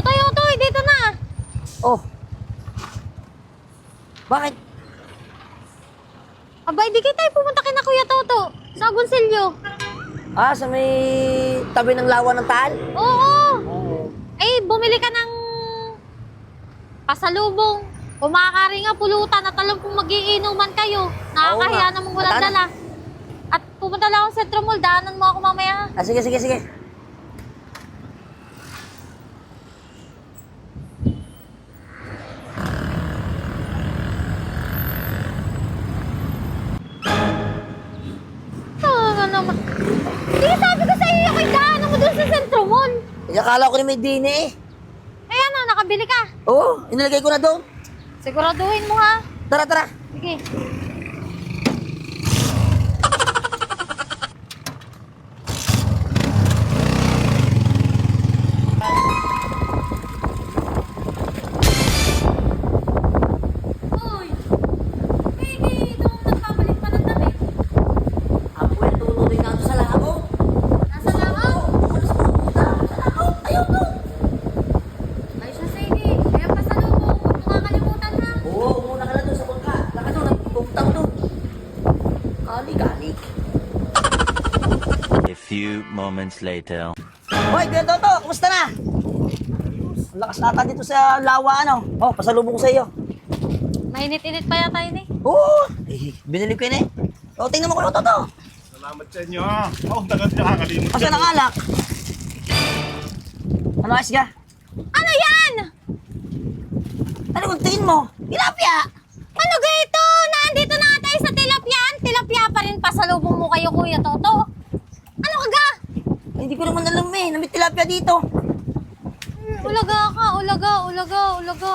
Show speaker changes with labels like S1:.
S1: Otoy, Otoy, dito na.
S2: Oh. Bakit?
S1: Aba, hindi kayo tayo pumunta kina Kuya Toto sa Agoncillo.
S2: Ah, sa may tabi ng lawa ng Taal?
S1: Oo.
S2: Oo.
S1: Eh, bumili ka ng pasalubong. Kung makakari nga pulutan at alam kong magiinuman kayo. Nakakahiya
S2: nga.
S1: namang walang
S2: Punta
S1: dala. At pumunta lang ako sa Centro Mall. Daanan mo ako mamaya.
S2: Ah, sige, sige, sige.
S1: Ano naman? Hindi, sabi ko sa iyo, ako'y daanan mo dun sa Centro Mall.
S2: Eh, akala ko ni may dini eh.
S1: Eh ano, nakabili ka.
S2: Oo, inilagay ko na doon.
S1: Siguraduhin mo ha.
S2: Tara, tara.
S1: Sige. Uy! Piggy, itong nagpapalit pa ng damit.
S2: Ako yung tutuloy na ito sa labo.
S1: Nasa langaw?
S2: Alas mo, puta. Sa labo. Ayaw to.
S1: Ay siya, sige. Kaya pasalubong. Huwag mo kakalimutan ha.
S2: Oo, umuna ka na doon sa bangka. Laka doon, nagpupunta ko doon. Kali-kali.
S3: A few moments later.
S2: Hoy, Kuya Toto, kumusta na? Ang lakas nata dito sa lawa, ano? Oh, pasalubong ko sa iyo.
S1: Mainit-init pa yata yun eh.
S2: Oo, eh, binili ko yun eh. O, tingnan mo ko, Toto.
S4: Salamat sa inyo ha. Oh, tagal nakakalimot.
S2: Asa ng alak? Ano, ayos ka?
S1: Ano yan?
S2: Ano kung tingin mo? Tilapia!
S1: Ano gaito? Nandito na nga tayo sa tilapyaan. Tilapia pa rin pasalubong mo kayo, Kuya Toto. Ano ka ga?
S2: Hindi ko naman alam eh, na may tilapia dito.
S1: Ulaga ka, ulaga, ulaga, ulaga.